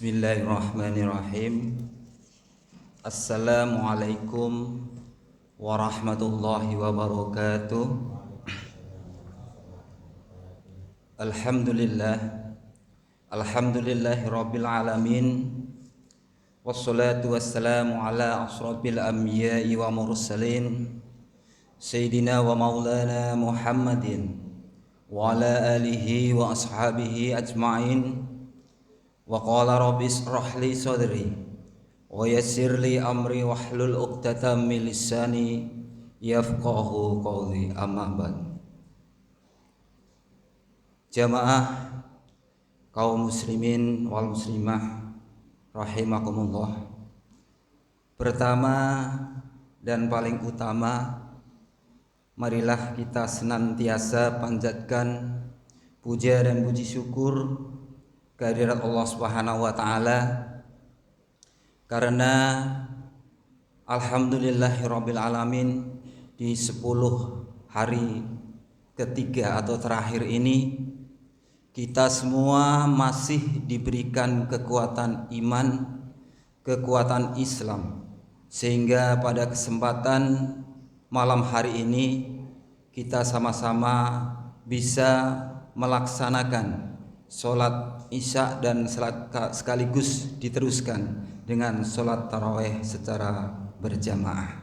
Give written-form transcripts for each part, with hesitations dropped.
Bismillahirrahmanirrahim. Assalamualaikum warahmatullahi wabarakatuh. Alhamdulillahi rabbil alamin. Wassalatu wassalamu ala ashrafil anbiya'i wa mursalin Sayyidina wa maulana Muhammadin wa ala alihi wa ashabihi ajma'in. Wa qala rabbi ishrah li sadri wa yassir li amri wahlul 'uqdatam min lisani yafqahu qawli, amma ba'd. Jamaah kaum muslimin wal muslimah rahimakumullah. Pertama dan paling utama, marilah kita senantiasa panjatkan puja dan puji syukur kehadirat Allah Subhanahu wa taala, karena alhamdulillahirabbil alamin di 10 hari ketiga atau terakhir ini kita semua masih diberikan kekuatan iman, kekuatan Islam, sehingga pada kesempatan malam hari ini kita sama-sama bisa melaksanakan sholat isya dan sekaligus diteruskan dengan sholat tarawih secara berjamaah.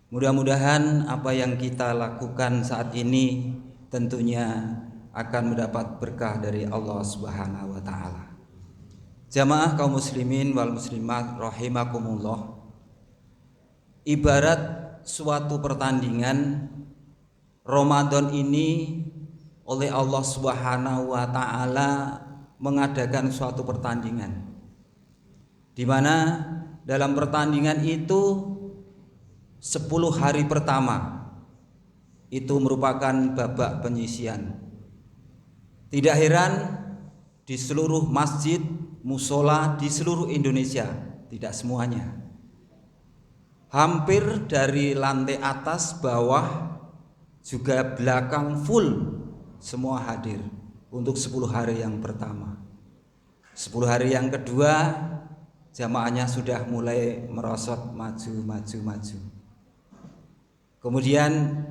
Mudah-mudahan apa yang kita lakukan saat ini tentunya akan mendapat berkah dari Allah Subhanahu wa taala. Jamaah kaum muslimin wal muslimat rahimakumullah, ibarat suatu pertandingan, Ramadan ini oleh Allah Subhanahu wa taala mengadakan suatu pertandingan, di mana dalam pertandingan itu 10 hari pertama itu merupakan babak penyisian. Tidak heran di seluruh masjid, musola di seluruh Indonesia, tidak semuanya, hampir dari lantai atas, bawah, juga belakang full, semua hadir untuk 10 hari yang pertama. 10 hari yang kedua jamaahnya sudah mulai merosot maju. Kemudian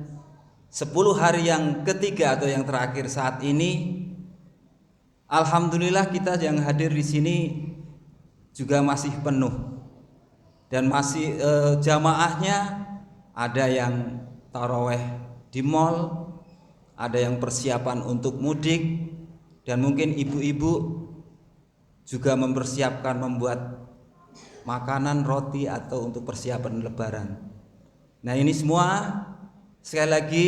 10 hari yang ketiga atau yang terakhir saat ini, alhamdulillah kita yang hadir di sini juga masih penuh, dan masih jamaahnya ada yang taraweh di mal, ada yang persiapan untuk mudik, dan mungkin ibu-ibu juga mempersiapkan membuat makanan, roti, atau untuk persiapan lebaran. Nah, ini semua sekali lagi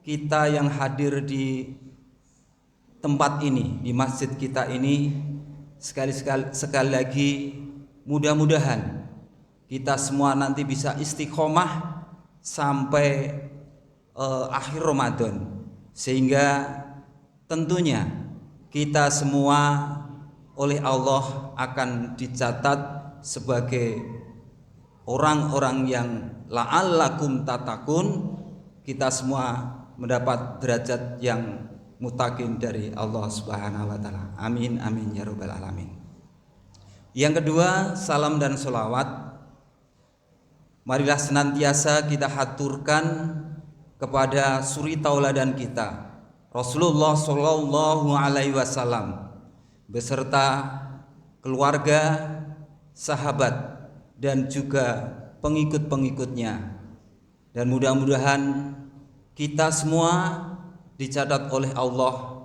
kita yang hadir di tempat ini, di masjid kita ini, sekali lagi mudah-mudahan kita semua nanti bisa istiqomah sampai akhir Ramadan, sehingga tentunya kita semua oleh Allah akan dicatat sebagai orang-orang yang la'allakum tatakun. Kita semua mendapat derajat yang mutakin dari Allah Subhanahu wa taala. Amin amin ya rabbal alamin. Yang kedua, salam dan sholawat marilah senantiasa kita haturkan kepada suri tauladan kita, Rasulullah Shallallahu Alaihi Wasallam, beserta keluarga, sahabat, dan juga pengikut-pengikutnya. Dan mudah-mudahan kita semua dicatat oleh Allah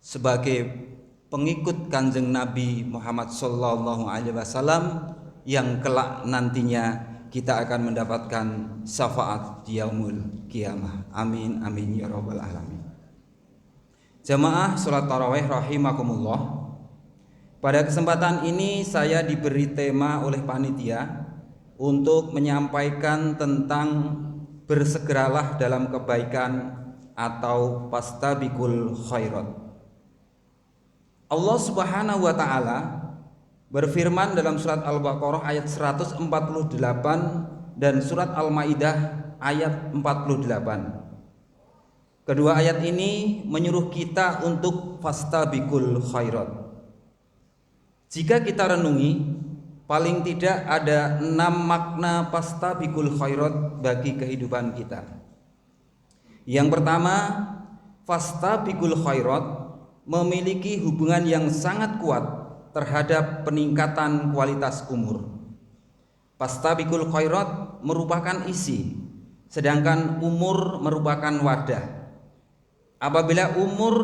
sebagai pengikut Kanjeng Nabi Muhammad Shallallahu Alaihi Wasallam yang kelak nantinya kita akan mendapatkan syafaat di yaumul qiyamah. Amin amin ya rabbal alamin. Jamaah sholat tarawih rahimakumullah, pada kesempatan ini saya diberi tema oleh panitia untuk menyampaikan tentang bersegeralah dalam kebaikan atau fastabiqul khairat. Allah Subhanahu wa taala berfirman dalam surat Al-Baqarah ayat 148 dan surat Al-Maidah ayat 48. Kedua ayat ini menyuruh kita untuk fastabiqul khairat. Jika kita renungi, paling tidak ada 6 makna fastabiqul khairat bagi kehidupan kita. Yang pertama, fastabiqul khairat memiliki hubungan yang sangat kuat terhadap peningkatan kualitas umur. Fastabiqul khairat merupakan isi, sedangkan umur merupakan wadah. Apabila umur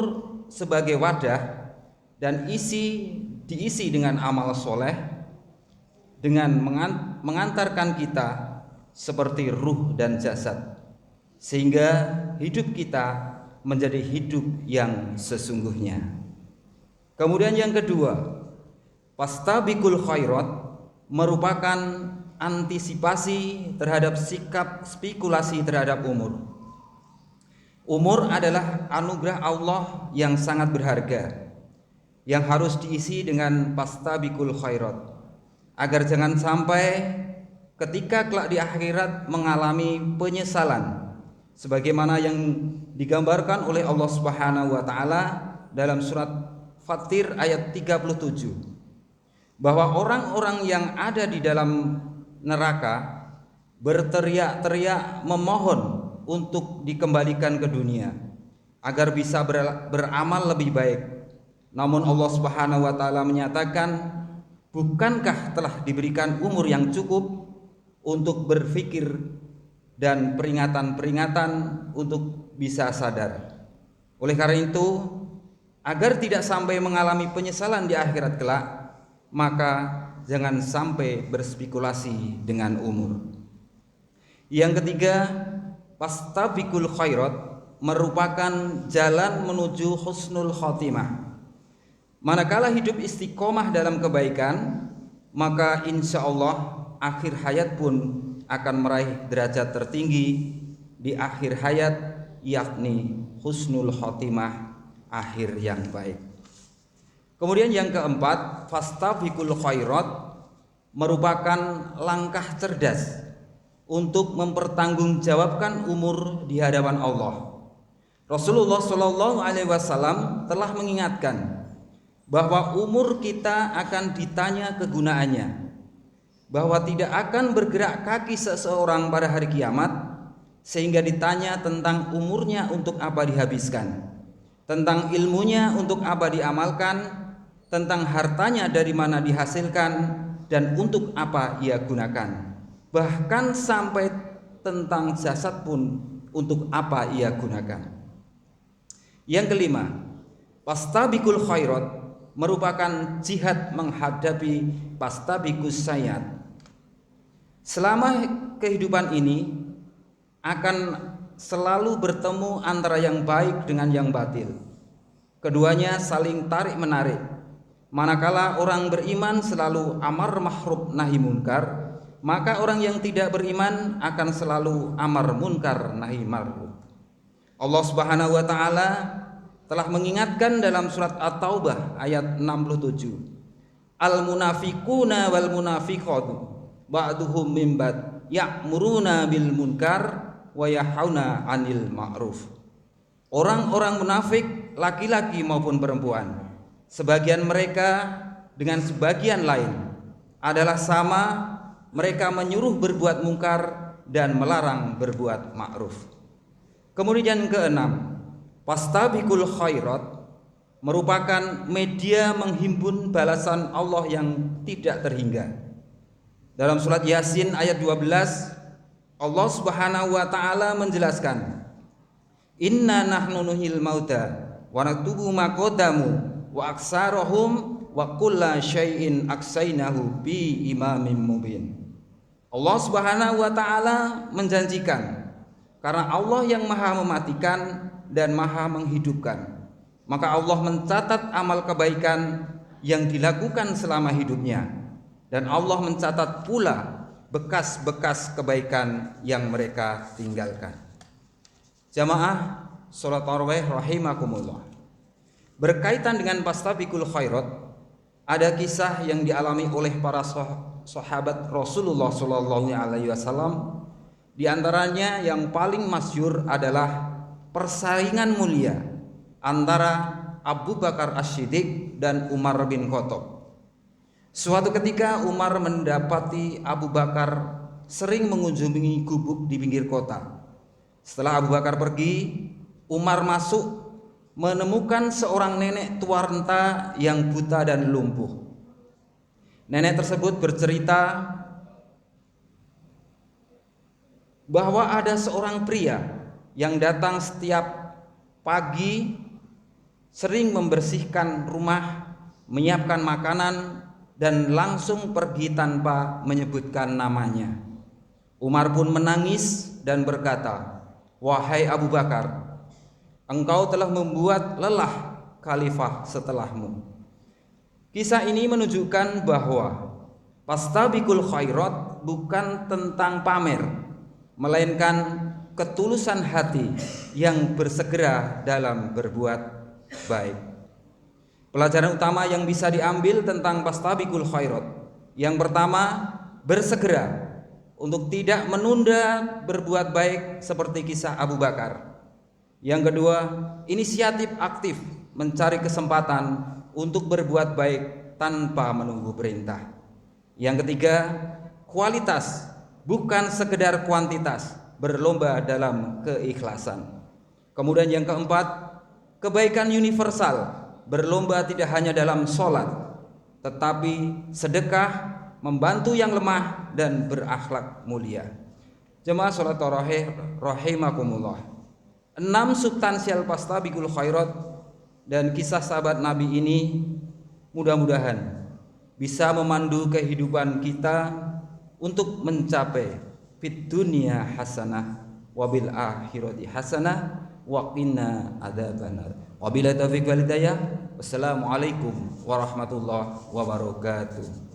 sebagai wadah dan diisi dengan amal soleh, dengan mengantarkan kita seperti ruh dan jasad, sehingga hidup kita menjadi hidup yang sesungguhnya. Kemudian yang kedua, fastabiqul khairat merupakan antisipasi terhadap sikap spekulasi terhadap umur. Umur adalah anugerah Allah yang sangat berharga, yang harus diisi dengan fastabiqul khairat, agar jangan sampai ketika kelak di akhirat mengalami penyesalan, sebagaimana yang digambarkan oleh Allah Subhanahu wa taala dalam surat Fatir ayat 37, bahwa orang-orang yang ada di dalam neraka berteriak-teriak memohon untuk dikembalikan ke dunia agar bisa beramal lebih baik. Namun Allah Subhanahu wa taala menyatakan, bukankah telah diberikan umur yang cukup untuk berpikir dan peringatan-peringatan untuk bisa sadar. Oleh karena itu, agar tidak sampai mengalami penyesalan di akhirat kelak, maka jangan sampai berspekulasi dengan umur. Yang ketiga, fastabiqul khairat merupakan jalan menuju husnul khotimah. Manakala hidup istiqomah dalam kebaikan, maka insya Allah akhir hayat pun akan meraih derajat tertinggi di akhir hayat, yakni husnul khotimah, akhir yang baik. Kemudian yang keempat, fastabiqul khairat merupakan langkah cerdas untuk mempertanggungjawabkan umur di hadapan Allah. Rasulullah Shallallahu Alaihi Wasallam telah mengingatkan bahwa umur kita akan ditanya kegunaannya, bahwa tidak akan bergerak kaki seseorang pada hari kiamat sehingga ditanya tentang umurnya untuk apa dihabiskan, tentang ilmunya untuk apa diamalkan, tentang hartanya dari mana dihasilkan dan untuk apa ia gunakan, bahkan sampai tentang jasad pun untuk apa ia gunakan. Yang kelima, fastabiqul khairat merupakan jihad menghadapi fastabiqus sayyi'at. Selama kehidupan ini akan selalu bertemu antara yang baik dengan yang batil. Keduanya saling tarik menarik. Manakala orang beriman selalu amar ma'ruf nahi munkar, maka orang yang tidak beriman akan selalu amar munkar nahi ma'ruf. Allah Subhanahu wa taala telah mengingatkan dalam surat At-Taubah ayat 67, al-munafiquna wal munafiqatu ba'duhum min ba'd ya'muruna bil munkar wa yahauna 'anil ma'ruf. Orang-orang munafik laki-laki maupun perempuan, sebagian mereka dengan sebagian lain adalah sama, mereka menyuruh berbuat mungkar dan melarang berbuat ma'ruf. Kemudian keenam, fastabiqul khairat merupakan media menghimpun balasan Allah yang tidak terhingga. Dalam surat Yasin ayat 12, Allah Subhanahu wa taala menjelaskan, inna nahnu nuhil mauta wa naktubu ma qaddamu wa aksarahum wa kulla syai'in aksainahu bi imamin mubin. Allah Subhanahu wa taala menjanjikan, karena Allah yang maha mematikan dan maha menghidupkan, maka Allah mencatat amal kebaikan yang dilakukan selama hidupnya, dan Allah mencatat pula bekas-bekas kebaikan yang mereka tinggalkan. Jamaah sholat tarawih rahimakumullah, berkaitan dengan fastabiqul khairat, ada kisah yang dialami oleh para sahabat Rasulullah Shallallahu Alaihi Wasallam. Di antaranya yang paling masyhur adalah persaingan mulia antara Abu Bakar As-Siddiq dan Umar bin Khattab. Suatu ketika Umar mendapati Abu Bakar sering mengunjungi gubuk di pinggir kota. Setelah Abu Bakar pergi, Umar masuk menemukan seorang nenek tua renta yang buta dan lumpuh. Nenek tersebut bercerita bahwa ada seorang pria yang datang setiap pagi, sering membersihkan rumah, menyiapkan makanan, dan langsung pergi tanpa menyebutkan namanya. Umar pun menangis dan berkata, "Wahai Abu Bakar, engkau telah membuat lelah khalifah setelahmu." Kisah ini menunjukkan bahwa fastabiqul khairat bukan tentang pamer, melainkan ketulusan hati yang bersegera dalam berbuat baik. Pelajaran utama yang bisa diambil tentang fastabiqul khairat, yang pertama, bersegera untuk tidak menunda berbuat baik seperti kisah Abu Bakar. Yang kedua, inisiatif aktif mencari kesempatan untuk berbuat baik tanpa menunggu perintah. Yang ketiga, kualitas bukan sekedar kuantitas, berlomba dalam keikhlasan. Kemudian yang keempat, kebaikan universal, berlomba tidak hanya dalam sholat, tetapi sedekah, membantu yang lemah, dan berakhlak mulia. Jemaah sholat tarawih rahimakumullah. 6 substansial fastabiqul khairat dan kisah sahabat Nabi ini mudah-mudahan bisa memandu kehidupan kita untuk mencapai fid dunya hasanah wabil akhirati hasanah wa qina adzabannar. Wabillahi taufiq wal hidayah. Wassalamualaikum warahmatullahi wabarakatuh.